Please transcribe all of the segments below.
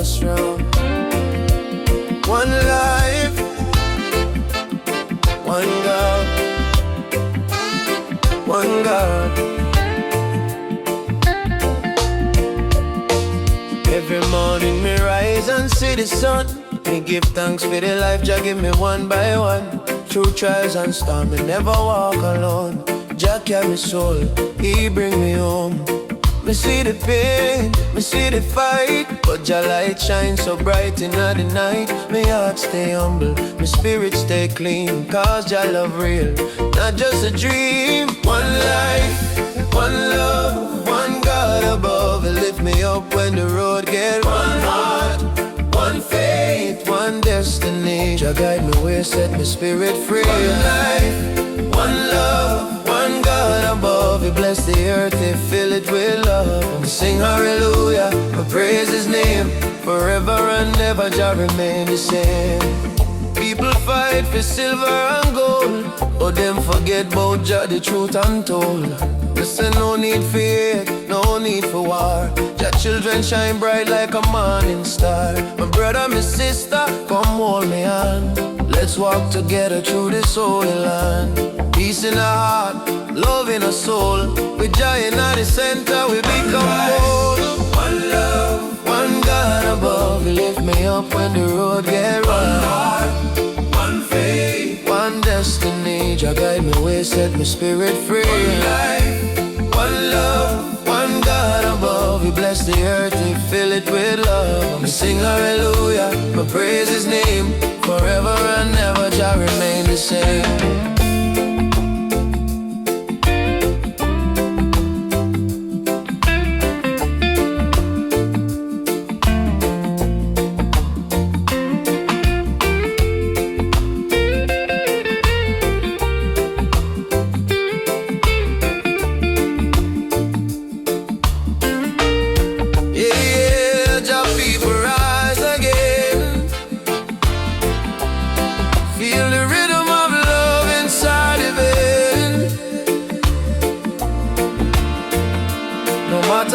strong. One life, one God, one God. Every morning me rise and see the sun. Me give thanks for the life Jah give me one by one. Through trials and storms, me never walk alone. Jah carry me soul, He bring me home. Me see the pain, me see the fight, but Jah light shine so bright in the night. Me heart stay humble, me spirit stay clean, cause Jah love real, not just a dream. One life, one love, one God above. He lift me up when the road get rough. One heart, one faith, one destiny. Jah guide me way, set me spirit free. One life, one love, one God above. He bless the earth, He fill it with love. And sing hallelujah, I praise His name. Forever and ever Jah remain the same. People fight for silver and gold, but them forget about Jah, the truth untold. Listen, no need for hate, no need for war. Jah children shine bright like a morning star. My brother, my sister, come hold me hand. Let's walk together through this holy land. Peace in our heart, love in our soul. With Jah in the center, we become bold. One love, one God above. He lift me up when the road get rough. One heart, one faith, one destiny. Jah guide me way, set my spirit free. One life, one love, one God above. He bless the earth, He fill it with love. I sing hallelujah, I praise His name. Forever and ever Jah remain the same.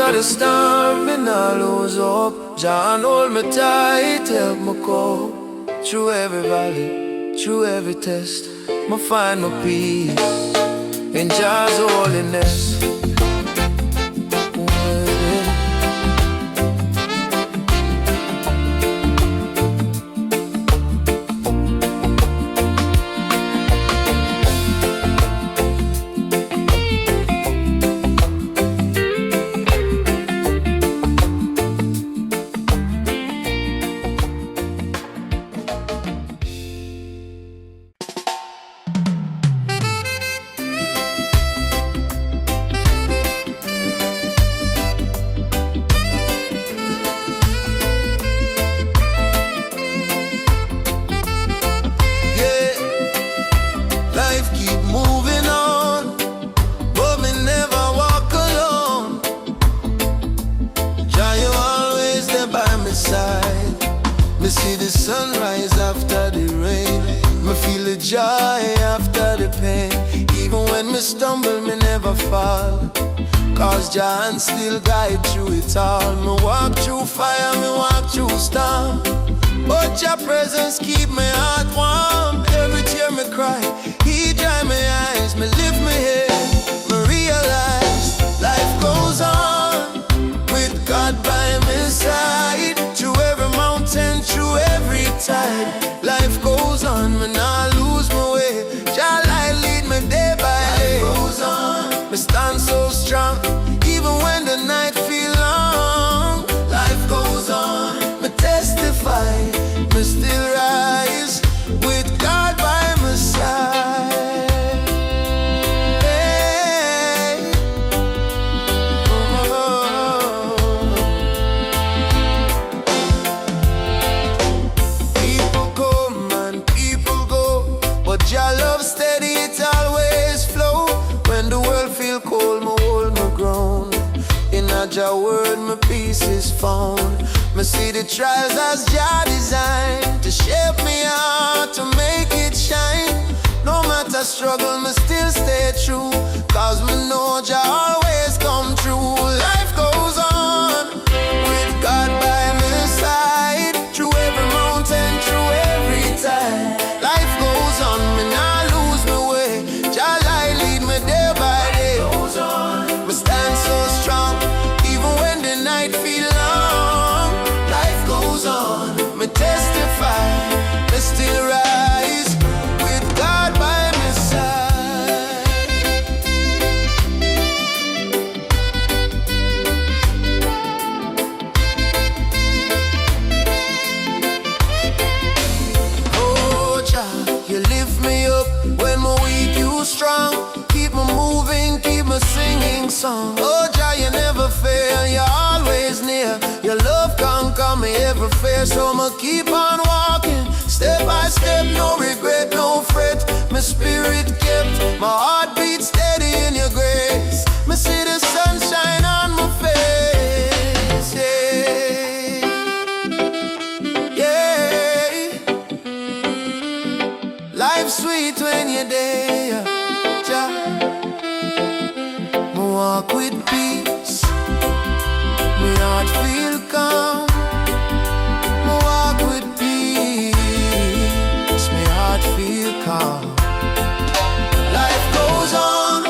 The storm, me nah lose hope. Jah hold me tight, help me cope. Through every valley, through every test, me find my peace in Jah's holiness. Me see the sunrise after the rain. Me feel the joy after the pain. Even when me stumble, me never fall, cause Jah still guide through it all. Me walk through fire, me walk through storm, but Jah presence keep my heart warm. Every tear me cry, He dry my eyes. Me lift my head, me realize life goes on with God by my side. Through every mountain, through every tide, life goes on, me nah lose my way. Jah light lead me day by day. Life goes on, me stand so strong, even when the night feel long. Life goes on, me testify, me still rise with God by my side. Jah word, my peace is found. Me see the trials as Jah designed to shape me out, to make it shine. No matter struggle, me still stay true, cause me know Jah always come true. Life goes on with God by my side. song. Oh Jah, you never fail, you're always near. Your love conquer me every fear, so I'ma keep on walking, step by step, no regret, no fret. My spirit kept, my heart beat steady in your grace. Me see the sunshine on my face, yeah. Life's sweet when you're there, Jah. Me walk with peace, my heart feel calm. Me walk with peace, my heart feel calm. Life goes on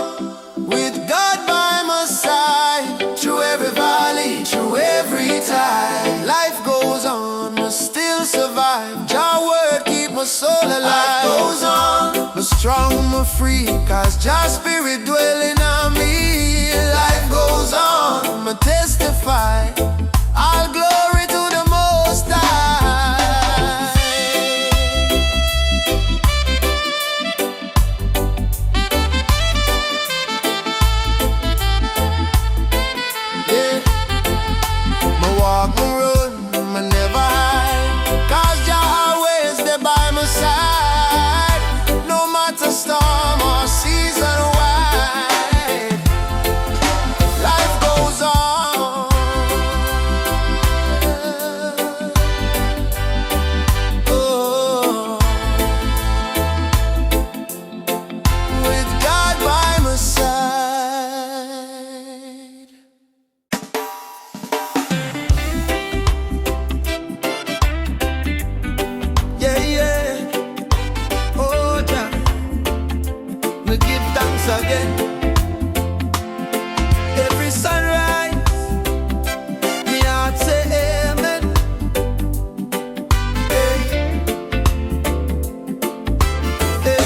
with God by my side, through every valley, through every tide. Life goes on, I still survive. Jah word keep my soul alive. Life goes on, I'm strong, I'm free, cause Jah spirit dwelling on me. Life goes on, I testify, all glory to the Most High. Yeah, me walk, me run, me never hide, cause Jah always there by my side. No matter storm or season wide, life goes on. Oh, with God by my side. Yeah, yeah. Oh, Jah, me give thanks again. Every sunrise, me heart say amen. Hey, hey.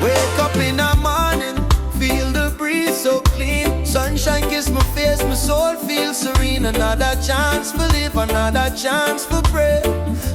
Wake up in the morning, feel the breeze so clean. Sunshine kiss my face, my soul feels serene. Another chance for live, another chance for pray.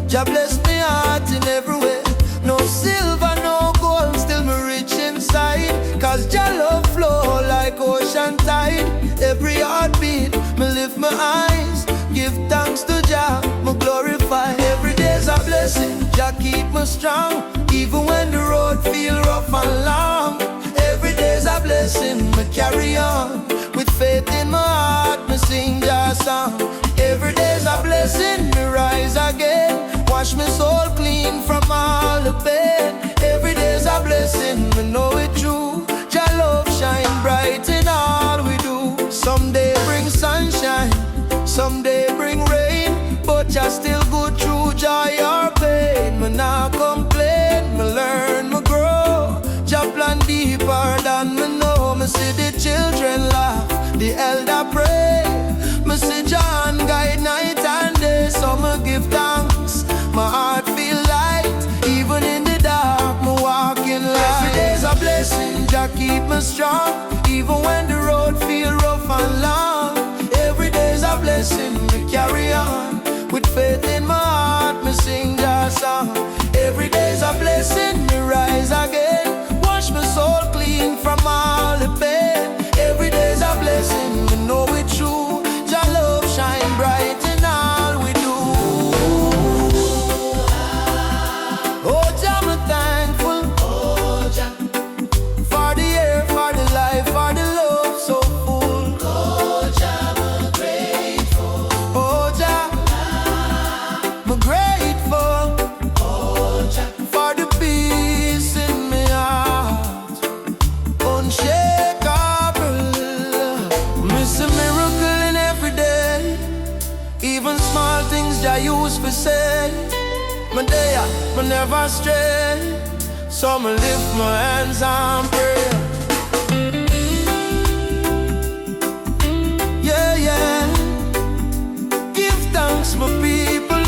Jah bless me heart in every way. No silver, no gold, still me rich inside, cause Jah love flow like ocean tide. Every heartbeat, me lift my eyes, give thanks to Jah, me glorify. Every day's a blessing, Jah keep me strong, even when the road feel rough and long. Every day's a blessing, me carry on, with faith in my heart, me sing Jah song. Every day's a blessing, me rise again, wash my soul clean from all the pain. Every day's a blessing, me know it true. Jah love shine bright in all we do. Someday bring sunshine, someday bring rain, but Jah still good through joy or pain. Me nah complain, me learn, me grow. Jah plan deeper than me know. Me see the children laugh, the elder pray. Me see John guide night and day, so me give thanks. My heart feel light, even in the dark, me walk in light. Every day's a blessing, Jah keep me strong, even when the road feel rough and long. Every day's a blessing, me carry on, with faith in my heart, me sing Jah song. Every day's a blessing, me rise again, wash my soul clean from all the pain. Every day's a blessing, me know it true. Jah love shine bright in all we do. Oh Jah, me thankful, oh Jah, for the air, for the life, for the love so full. Oh Jah, me grateful. Oh Jah, me grateful. Oh Jah, for the peace in my heart, unshakable. Miss a miracle in every day, even small things Jah use for say. Me there, me never stray, so me lift my hands and pray. Yeah, yeah. Give thanks, my people.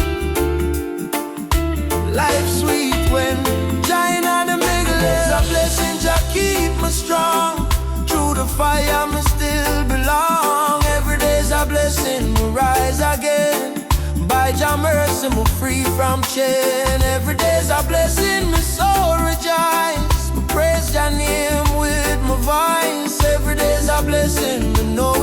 Life's sweet when Jah in the middle. There's a blessing, Jah keep me strong. Through the fire, me still belong. Every day's a blessing, me rise again. By Jah mercy, me free from chain. Every day's a blessing, me soul rejoice. Me praise Jah name with my voice. every day's a blessing. Me know